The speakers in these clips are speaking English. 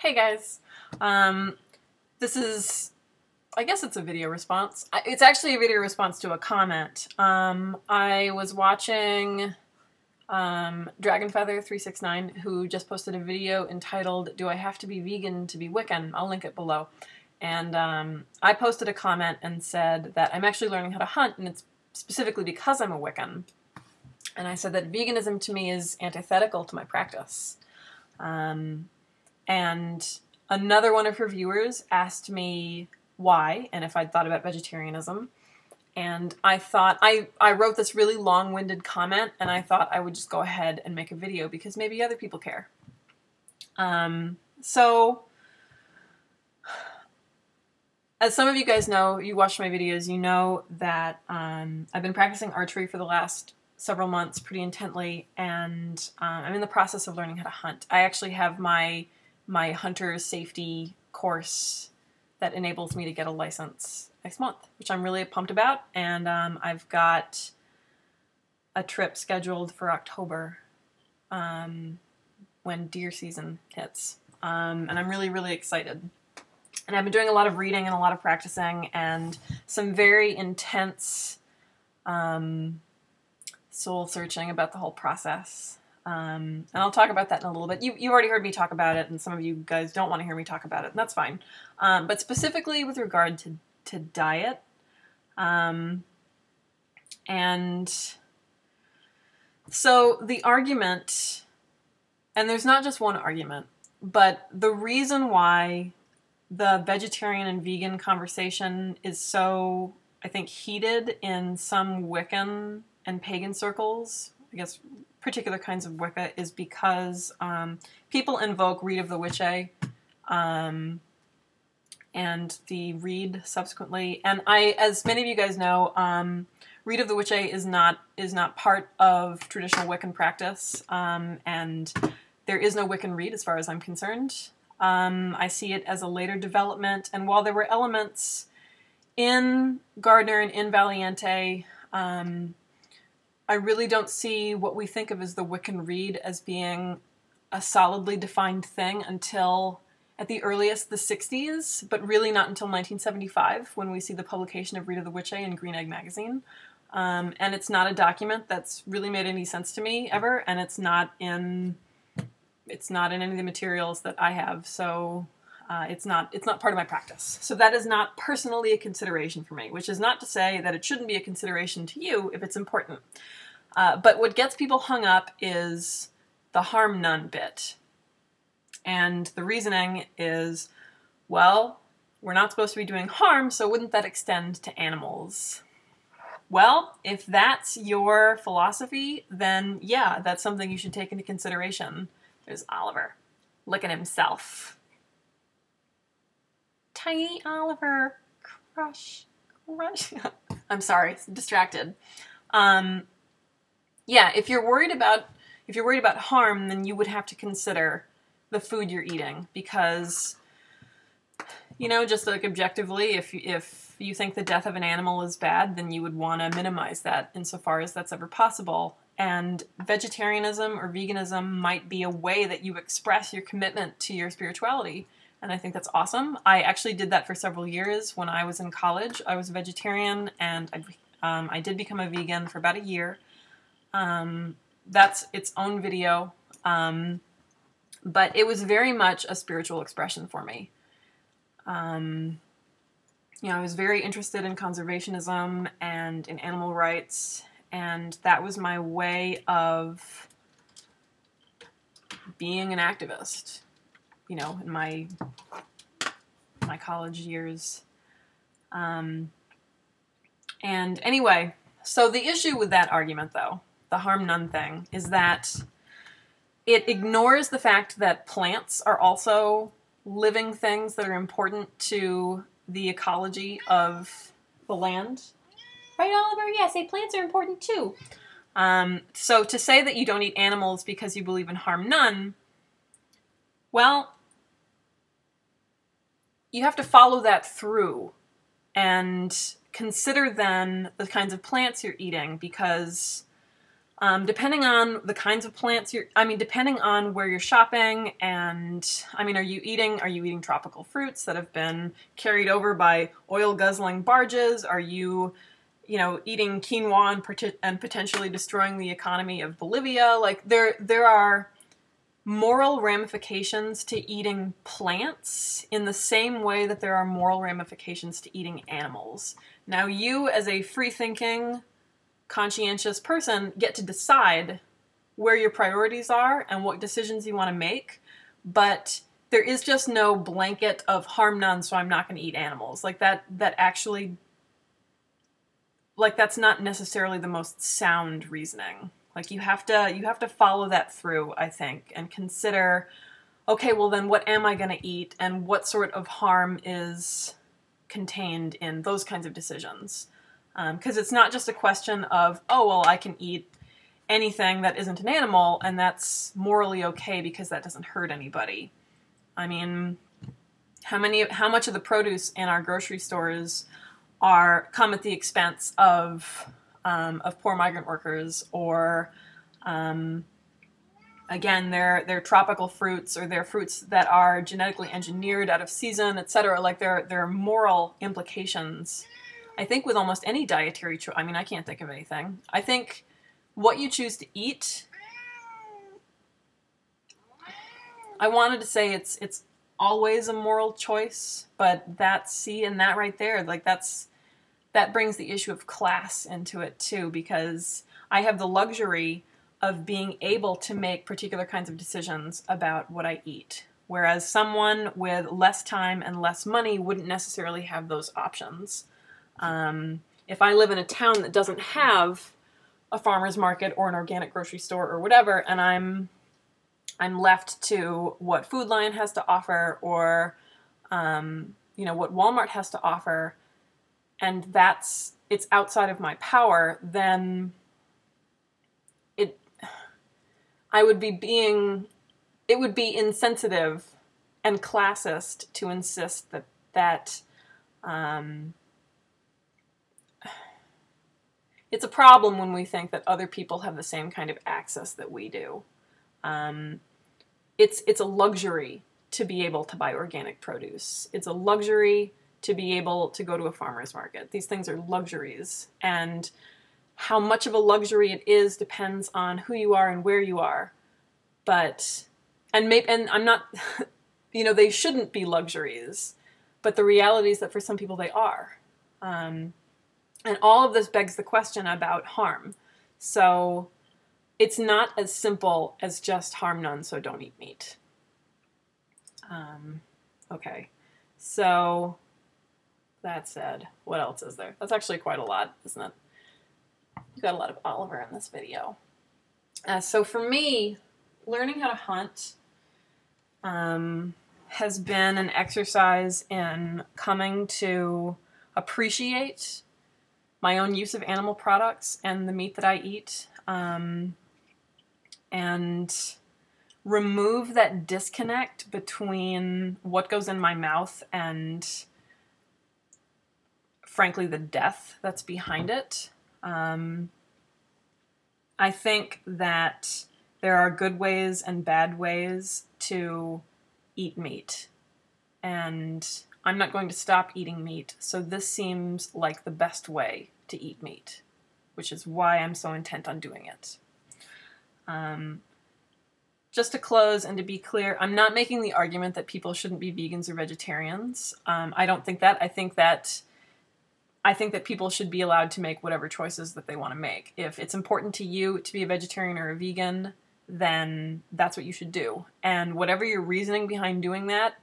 Hey guys, this is, I guess it's a video response. It's actually a video response to a comment. I was watching Dragonfeather369, who just posted a video entitled, "Do I Have to Be Vegan to Be Wiccan?" I'll link it below. And I posted a comment and said that I'm actually learning how to hunt, and it's specifically because I'm a Wiccan. And I said that veganism to me is antithetical to my practice. And another one of her viewers asked me why, and if I'd thought about vegetarianism. And I thought, I wrote this really long-winded comment, and I thought I would just go ahead and make a video because maybe other people care. So, as some of you guys know, you watch my videos, you know that I've been practicing archery for the last several months pretty intently, and I'm in the process of learning how to hunt. I actually have my hunter's safety course that enables me to get a license next month, which I'm really pumped about, and I've got a trip scheduled for October when deer season hits, and I'm really, really excited. And I've been doing a lot of reading and a lot of practicing and some very intense soul searching about the whole process. And I'll talk about that in a little bit. You already heard me talk about it, and some of you guys don't want to hear me talk about it, and that's fine. But specifically with regard to diet, and so the argument, and there's not just one argument, but the reason why the vegetarian and vegan conversation is so, I think, heated in some Wiccan and pagan circles, I guess particular kinds of Wicca, is because people invoke Reed of the Witche and the Reed subsequently. And as many of you guys know, Reed of the Witche is not part of traditional Wiccan practice, and there is no Wiccan Reed as far as I'm concerned. I see it as a later development, and while there were elements in Gardner and in Valiente, I really don't see what we think of as the Wiccan Reed as being a solidly defined thing until, at the earliest, the 60s, but really not until 1975, when we see the publication of Reed of the Witche in Green Egg magazine. And it's not a document that's really made any sense to me ever, and it's not in any of the materials that I have, so it's not part of my practice. So that is not personally a consideration for me, which is not to say that it shouldn't be a consideration to you if it's important. But what gets people hung up is the harm none bit. And the reasoning is, well, we're not supposed to be doing harm, so wouldn't that extend to animals? Well, if that's your philosophy, then yeah, that's something you should take into consideration. There's Oliver, licking himself. Tiny Oliver, crush. I'm sorry, distracted. Yeah, if you're worried about harm, then you would have to consider the food you're eating, because, you know, just like objectively, if you think the death of an animal is bad, then you would want to minimize that insofar as that's ever possible. And vegetarianism or veganism might be a way that you express your commitment to your spirituality. And I think that's awesome. I actually did that for several years. When I was in college, I was a vegetarian, and I did become a vegan for about a year. That's its own video. But it was very much a spiritual expression for me. You know, I was very interested in conservationism and in animal rights, and that was my way of being an activist, you know, in my college years. And anyway, so the issue with that argument, though, the harm none thing, is that it ignores the fact that plants are also living things that are important to the ecology of the land. Right, Oliver? Yeah, say plants are important too. So to say that you don't eat animals because you believe in harm none, well, you have to follow that through and consider then the kinds of plants you're eating, because Depending on the kinds of plants depending on where you're shopping, and are you eating tropical fruits that have been carried over by oil guzzling barges? Are you eating quinoa and potentially destroying the economy of Bolivia? Like there are moral ramifications to eating plants in the same way that there are moral ramifications to eating animals. Now you, as a free-thinking, conscientious person, get to decide where your priorities are and what decisions you want to make, but there is just no blanket of harm none, so I'm not going to eat animals. Like that actually, like that's not necessarily the most sound reasoning. Like you have to follow that through, I think, and consider, okay, well then what am I going to eat and what sort of harm is contained in those kinds of decisions. Because it's not just a question of, oh, well, I can eat anything that isn't an animal, and that's morally okay because that doesn't hurt anybody. I mean, how much of the produce in our grocery stores come at the expense of poor migrant workers, or again, they're tropical fruits, or they're fruits that are genetically engineered out of season, etc. Like there are moral implications, I think, with almost any dietary choice. I can't think of anything. I think what you choose to eat, I wanted to say it's always a moral choice, but that right there, like that brings the issue of class into it too, because I have the luxury of being able to make particular kinds of decisions about what I eat, whereas someone with less time and less money wouldn't necessarily have those options. If I live in a town that doesn't have a farmer's market or an organic grocery store or whatever, and I'm left to what Food Lion has to offer, or what Walmart has to offer, and it's outside of my power, then it would be insensitive and classist to insist that it's a problem when we think that other people have the same kind of access that we do. It's a luxury to be able to buy organic produce. It's a luxury to be able to go to a farmer's market. These things are luxuries, and how much of a luxury it is depends on who you are and where you are. And I'm not, they shouldn't be luxuries, but the reality is that for some people they are. And all of this begs the question about harm. So it's not as simple as just harm none, so don't eat meat. Okay, so that said, what else is there? That's actually quite a lot, isn't it? You've got a lot of Oliver in this video. So for me, learning how to hunt has been an exercise in coming to appreciate my own use of animal products and the meat that I eat, and remove that disconnect between what goes in my mouth and, frankly, the death that's behind it. I think that there are good ways and bad ways to eat meat, and I'm not going to stop eating meat, so this seems like the best way to eat meat, which is why I'm so intent on doing it. Just to close and to be clear, I'm not making the argument that people shouldn't be vegans or vegetarians. I don't think that. I think that people should be allowed to make whatever choices that they want to make. If it's important to you to be a vegetarian or a vegan, then that's what you should do. And whatever your reasoning behind doing that,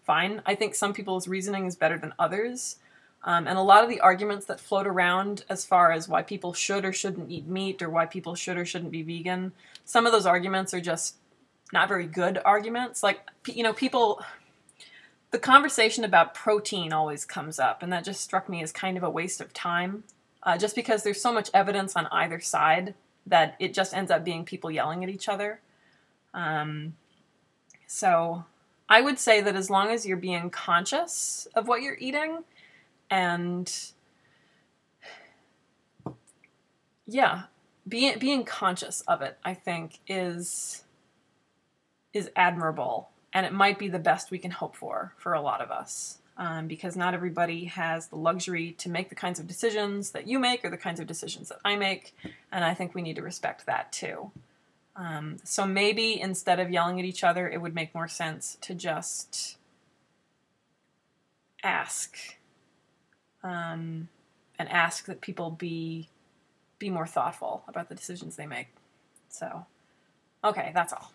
fine. I think some people's reasoning is better than others. And a lot of the arguments that float around as far as why people should or shouldn't eat meat, or why people should or shouldn't be vegan, some of those arguments are just not very good arguments. Like, people, the conversation about protein always comes up, and that just struck me as kind of a waste of time, just because there's so much evidence on either side that it just ends up being people yelling at each other. So I would say that as long as you're being conscious of what you're eating, and yeah, being conscious of it, I think, is admirable, and it might be the best we can hope for a lot of us, because not everybody has the luxury to make the kinds of decisions that you make or the kinds of decisions that I make, and I think we need to respect that too. So maybe instead of yelling at each other, it would make more sense to just ask, and ask that people be more thoughtful about the decisions they make. So, okay, that's all.